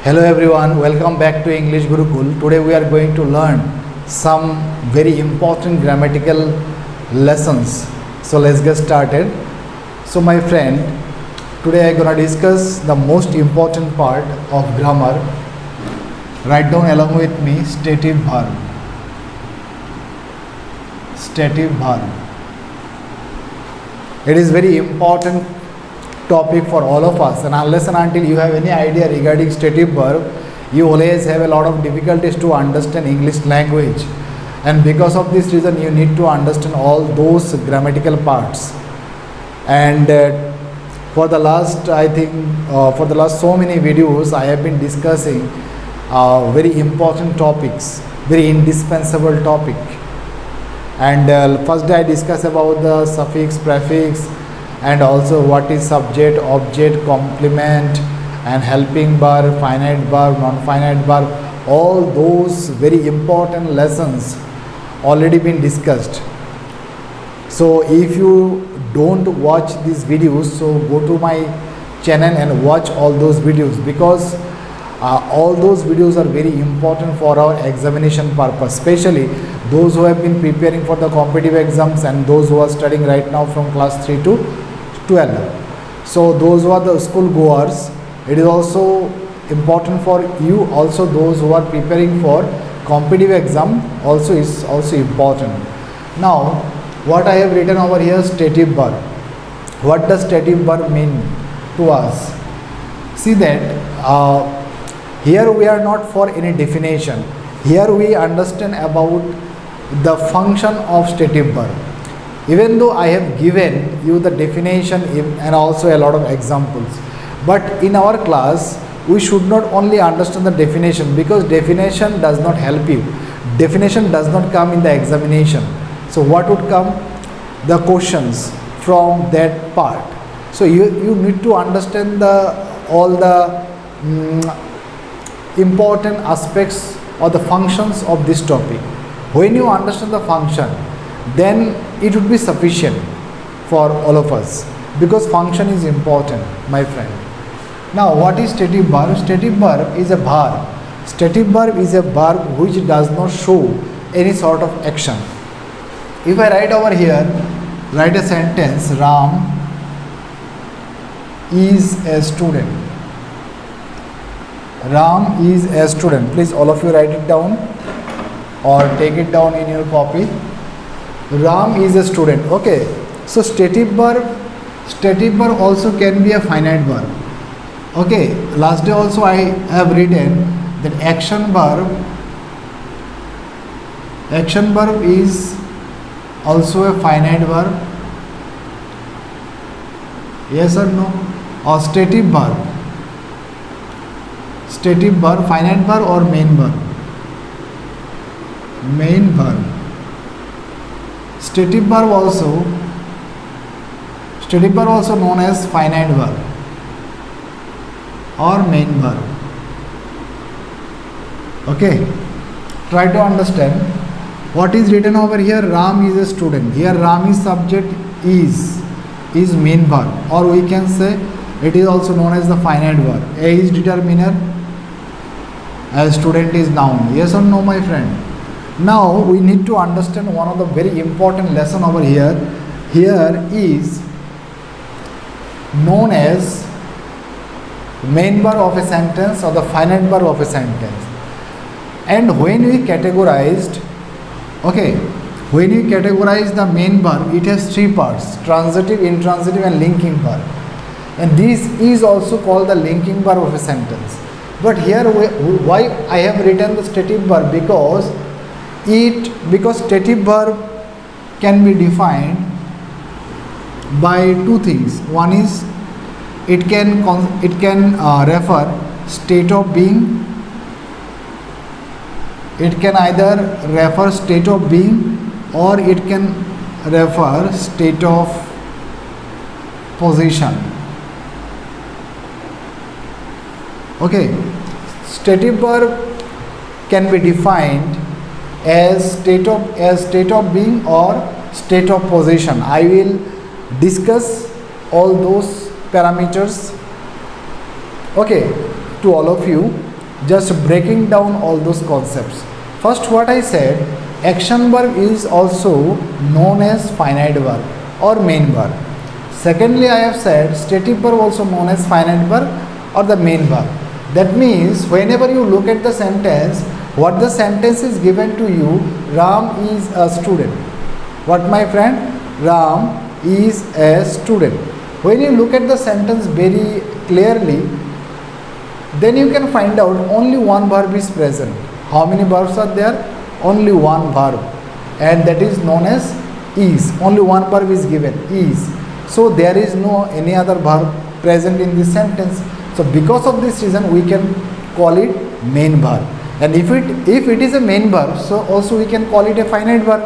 Hello everyone, welcome back to English Gurukul. Today we are going to learn some very important grammatical lessons. So let's get started. So my friend, today I'm gonna discuss the most important part of grammar. Write down along with me stative verb. Stative verb. It is very important topic for all of us, and unless and until you have any idea regarding stative verb, you always have a lot of difficulties to understand English language, and because of this reason you need to understand all those grammatical parts. And for the last so many videos I have been discussing very important topics, very indispensable topic. And first I discuss about the suffix, prefix, and also what is subject, object, complement, and helping verb, finite verb, non-finite verb. All those very important lessons already been discussed. So if you don't watch these videos, so go to my channel and watch all those videos, because all those videos are very important for our examination purpose, especially those who have been preparing for the competitive exams and those who are studying right now from class 3 to 12. So those who are the school goers, it is also important for you. Also those who are preparing for competitive exam also is also important. Now what I have written over here, stative verb. What does stative verb mean to us? See that here we are not for any definition. Here we understand about the function of stative verb. Even though I have given you the definition and also a lot of examples, but in our class we should not only understand the definition, because definition does not help you. Definition does not come in the examination. So what would come? The questions from that part. So you need to understand all the important aspects or the functions of this topic. When you understand the function, then it would be sufficient for all of us, because function is important, my friend. Now what is stative verb? Stative verb is a verb. Stative verb is a verb which does not show any sort of action. If I write over here, write a sentence, Ram is a student. Ram is a student. Please all of you write it down or take it down in your copy. Ram is a student. Okay, so stative verb also can be a finite verb. Okay, last day also I have written that action verb is also a finite verb. Yes or no? Or stative verb, finite verb or main verb? Main verb. Stative verb also known as finite verb or main verb. Okay, try to understand what is written over here. Ram is a student. Here Ram is subject, is main verb, or we can say it is also known as the finite verb. A is determiner, as student is noun. Yes or no, my friend? Now we need to understand one of the very important lesson over here. Here is known as main verb of a sentence or the finite verb of a sentence. And when we categorized the main verb, it has three parts: transitive, intransitive, and linking verb. And this is also called the linking verb of a sentence. But here why I have written the stative verb? Because stative verb can be defined by two things. One is it can refer state of being. It can either refer state of being or it can refer state of position. Okay, stative verb can be defined as state of being or state of position. I will discuss all those parameters, okay, to all of you. just breaking down all those concepts. First, what I said, action verb is also known as finite verb or main verb. Secondly, I have said stative verb also known as finite verb or the main verb. That means whenever you look at the sentence, what the sentence is given to you, Ram is a student. What, my friend? Ram is a student. When you look at the sentence very clearly, then you can find out only one verb is present. How many verbs are there? Only one verb, and that is known as is. Only one verb is given, is. So there is no any other verb present in this sentence. So because of this reason, we can call it main verb. And if it is a main verb, so also we can call it a finite verb.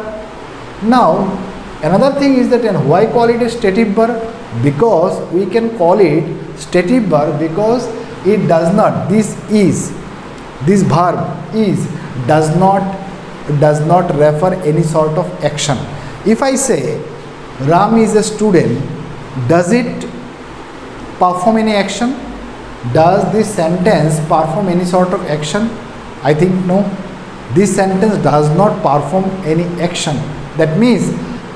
Now another thing is that, and why call it a stative verb? Because we can call it stative verb because it does not, this verb is does not refer any sort of action. If I say Ram is a student, does it perform any action? Does this sentence perform any sort of action? I think no. This sentence does not perform any action. That means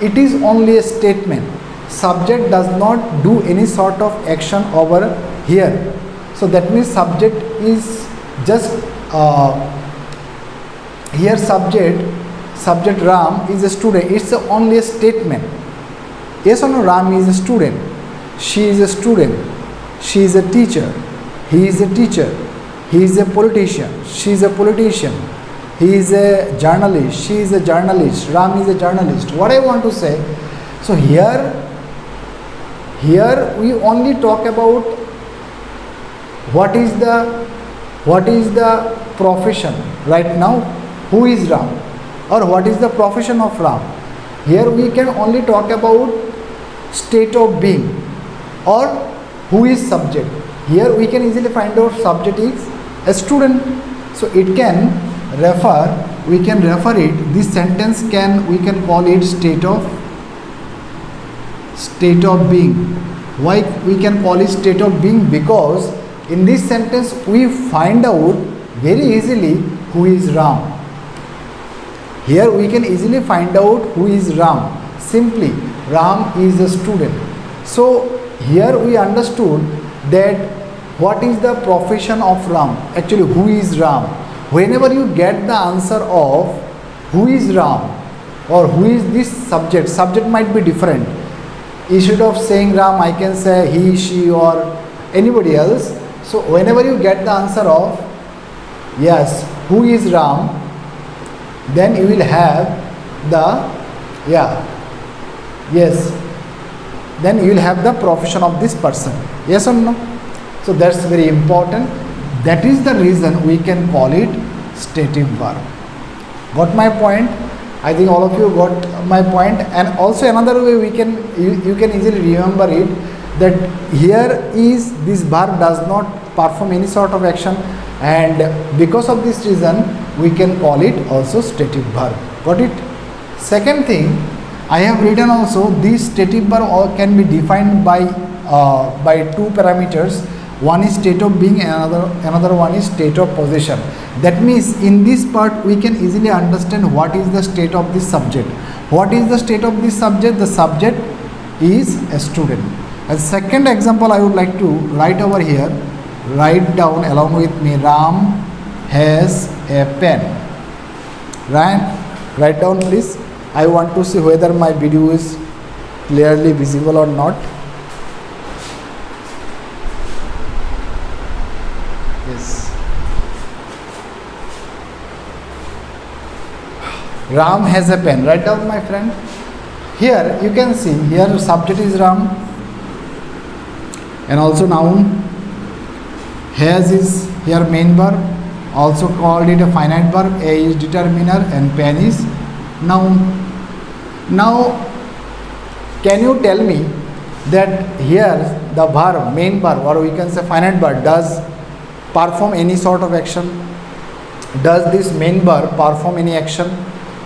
it is only a statement. Subject does not do any sort of action over here. So that means subject is just here subject Ram is a student. It's only a statement. Yes or no? Ram is a student. She is a student. She is a teacher. He is a teacher. He is a politician. She is a politician. He is a journalist. She is a journalist. Ram is a journalist. What I want to say, so here we only talk about what is the profession right now, who is Ram, or what is the profession of Ram. Here we can only talk about state of being or who is subject. Here we can easily find out subject is a student. So it can refer, we can refer it, this sentence we can call it state of being. Why we can call it state of being? Because in this sentence we find out very easily who is Ram. Here we can easily find out who is Ram. Simply, Ram is a student. So here we understood that what is the profession of Ram? Actually, who is Ram? Whenever you get the answer of who is Ram or who is this subject might be different. Instead of saying Ram, I can say he, she, or anybody else. So whenever you get the answer of yes, who is Ram, then you will have then you will have the profession of this person. Yes or no? So that's very important. That is the reason we can call it stative verb. Got my point? I think all of you got my point. And also another way you can easily remember it, that here is this verb does not perform any sort of action, and because of this reason we can call it also stative verb. Got it? Second thing, I have written also this stative verb can be defined by two parameters. One is state of being and another one is state of possession. That means in this part we can easily understand what is the state of this subject. What is the state of this subject? The subject is a student. As second example, I would like to write over here. Write down along with me. Ram has a pen. Write down please. I want to see whether my video is clearly visible or not. Yes. Ram has a pen. Write down, my friend. Here you can see, here subject is Ram and also noun. Has is here main verb, also called it a finite verb. A is determiner and pen is noun. Now can you tell me that here the verb, main verb, or we can say finite verb, does perform any sort of action? Does this main verb perform any action?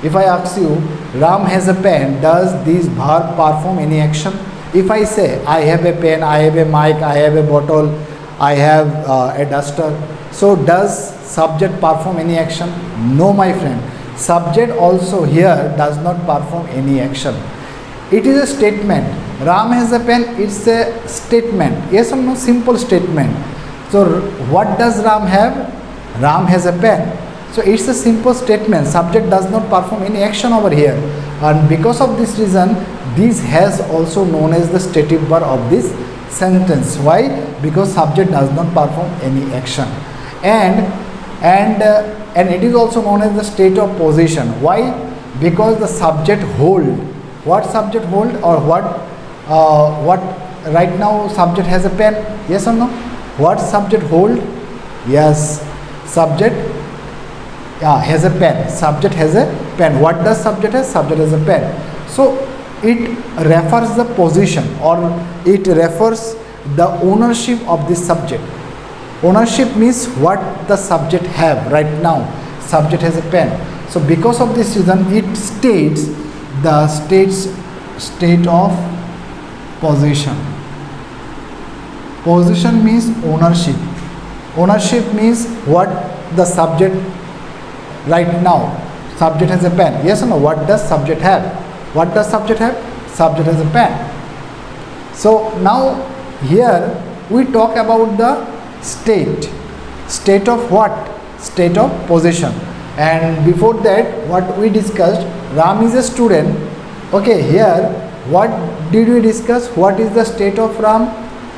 If I ask you, Ram has a pen, does this verb perform any action? If I say, I have a pen, I have a mic, I have a bottle, I have a duster, So does subject perform any action? No, my friend. Subject also here does not perform any action. It is a statement. Ram has a pen. It's a statement. Yes or no? Simple statement. So what does Ram have? Ram has a pen. So it's a simple statement. Subject does not perform any action over here. And because of this reason, this has also known as the stative verb of this sentence. Why? Because subject does not perform any action. And it is also known as the state of position. Why? Because the subject hold. What subject hold, or what right now subject has a pen? Yes or no? What subject hold? Yes, subject has a pen. Subject has a pen. What does subject has? Subject has a pen. So it refers the position, or it refers the ownership of this subject. Ownership means what the subject have right now. Subject has a pen. So because of this reason, it states the state of position. Position means ownership. Ownership means what the subject right now. Subject has a pen. Yes or no? What does subject have? What does subject have? Subject has a pen. So now here we talk about the state. State of what? State of position. And before that, what we discussed, Ram is a student. Okay, here what did we discuss? What is the state of Ram?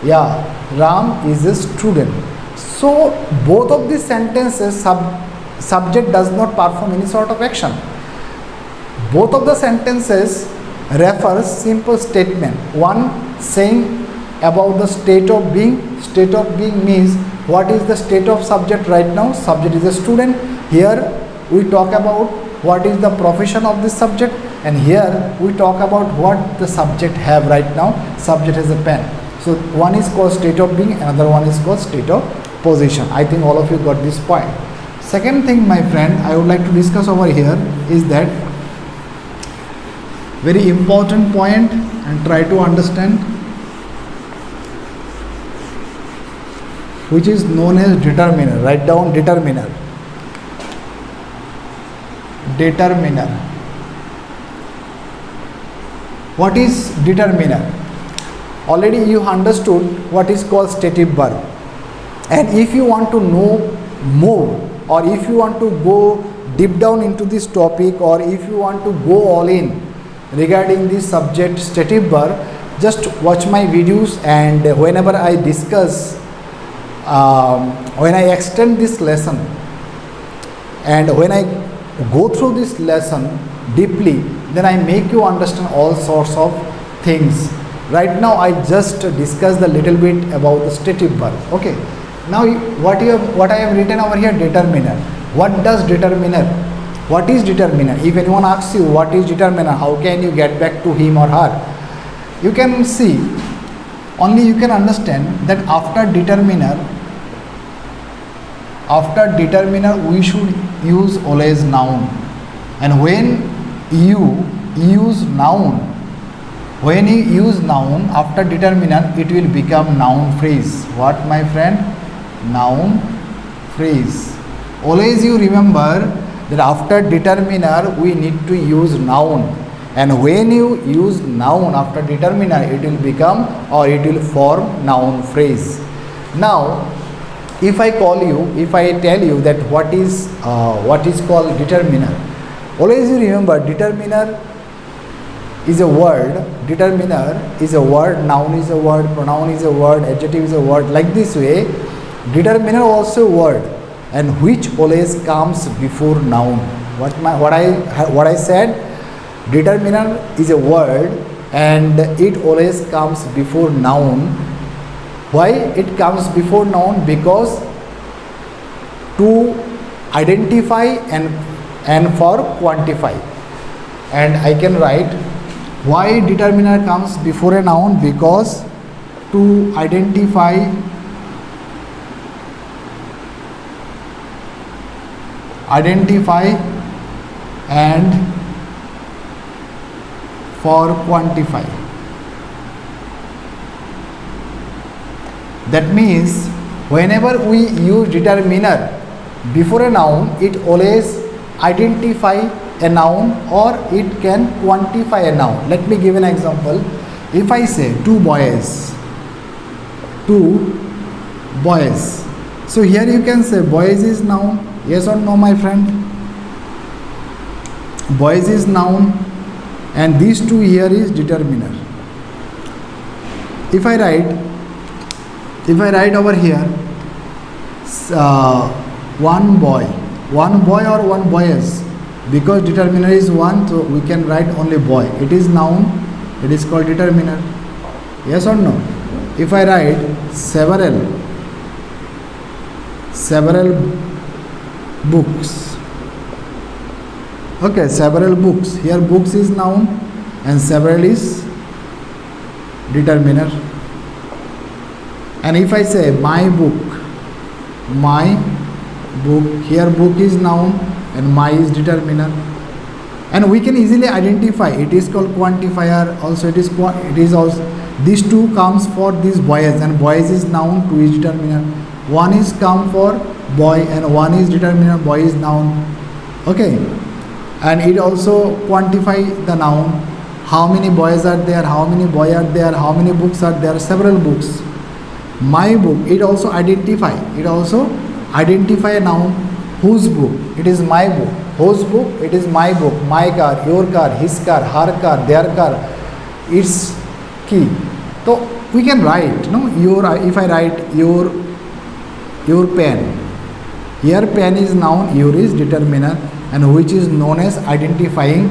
Yeah, Ram is a student. So both of these sentences, subject does not perform any sort of action. Both of the sentences refers simple statement. One saying about the state of being. State of being means what is the state of subject right now? Subject is a student. Here we talk about what is the profession of this subject, and here we talk about what the subject have right now. Subject has a pen. So one is called state of being, another one is called state of position. I think all of you got this point. Second thing, my friend, I would like to discuss over here is that very important point, and try to understand, which is known as determiner. Write down determiner. Determiner. What is determiner? Already you understood what is called stative verb. And if you want to know more, or if you want to go deep down into this topic, or if you want to go all in regarding this subject stative verb, just watch my videos, and whenever I discuss, when I extend this lesson, and when I go through this lesson deeply, then I make you understand all sorts of things. Right now I just discussed a little bit about the stative verb. Okay, now what I have written over here, determiner. What does determiner? What is determiner? If anyone asks you what is determiner, how can you get back to him or her? You can see, only you can understand that after determiner we should use always noun. And when you use noun, after determiner, it will become noun phrase. What, my friend? Noun phrase. Always you remember that after determiner we need to use noun, and when you use noun after determiner, it will become, or it will form noun phrase. Now if I tell you that what is called determiner, always you remember determiner is a word. Determiner is a word, noun is a word, pronoun is a word, adjective is a word. Like this way, determiner also a word, and which always comes before noun. What I said, determiner is a word and it always comes before noun. Why it comes before noun? Because to identify and for quantify. And I can write why determiner comes before a noun, because to identify and for quantify. That means Whenever we use determiner before a noun, it always identify a noun or it can quantify a noun. Let me give an example. If I say two boys, so here you can say boys is noun. Yes or no, my friend? Boys is noun and these two here is determiner. If I write over here one boy or one boys, because determiner is one, so we can write only boy. It is noun, it is called determiner. Yes or no? If I write several books, okay, several books, here books is noun and several is determiner. And if I say my book, here book is noun and my is determiner, and we can easily identify. It is called quantifier. Also it is also, these two comes for these boys, and boys is noun, two is determiner. One is come for boy and one is determiner, boy is noun. Okay, and it also quantify the noun. How many boys are there, how many boys are there, how many books are there, several books. My book, it also identify a noun. Whose book? It is my book. Whose book? It is my book. My car, your car, his car, her car, their car, its key. So we can write, no, your, if I write your pen, here pen is noun, your is determiner, and which is known as identifying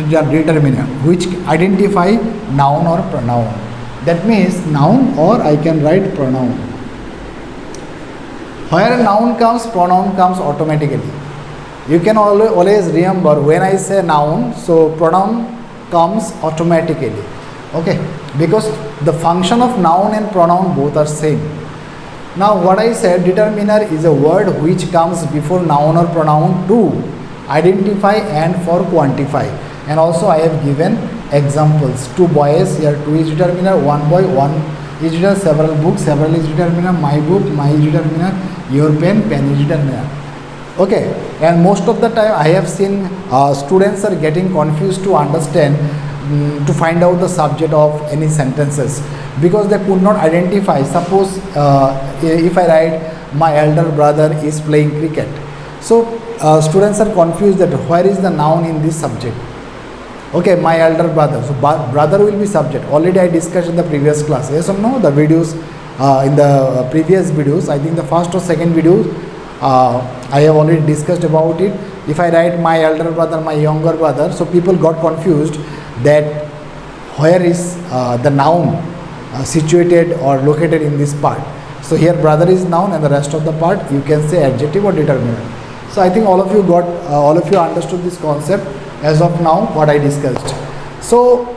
determiner, which identify noun or pronoun. That means noun, or I can write pronoun. Where noun comes, pronoun comes automatically. You can always remember, when I say noun, so pronoun comes automatically. Okay, because the function of noun and pronoun both are same. Now what I said, determiner is a word which comes before noun or pronoun to identify and for quantify. And also I have given examples. Two boys, here two is determiner, one boy, one is determiner, several books, several is determiner, my book, my is determiner, your pen, pen is determiner. Okay, and most of the time I have seen students are getting confused to understand, to find out the subject of any sentences, because they could not identify. Suppose if I write my elder brother is playing cricket, so students are confused that where is the noun in this subject. Okay, my elder brother, so brother will be subject. Already I discussed in the previous class. Yes or no? The videos in the previous videos, I think the first or second video, I have already discussed about it. If I write my elder brother, my younger brother, so people got confused that where is the noun situated or located in this part. So here brother is noun and the rest of the part you can say adjective or determiner. So I think all of you understood this concept as of now what I discussed. So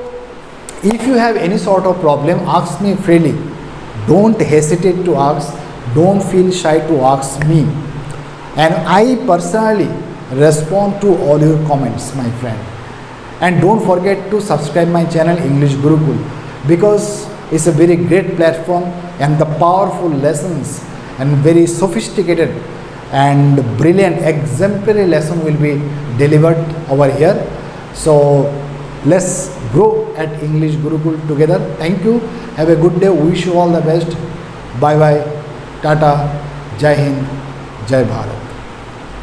if you have any sort of problem, ask me freely. Don't hesitate to ask. Don't feel shy to ask me. And I personally respond to all your comments, my friend. And don't forget to subscribe my channel English Gurukul, because it's a very great platform and the powerful lessons and very sophisticated and brilliant exemplary lesson will be delivered over here. So let's grow at English Gurukul together. Thank you. Have a good day. Wish you all the best. Bye bye. Tata. Jai Hind. Jai Bharat.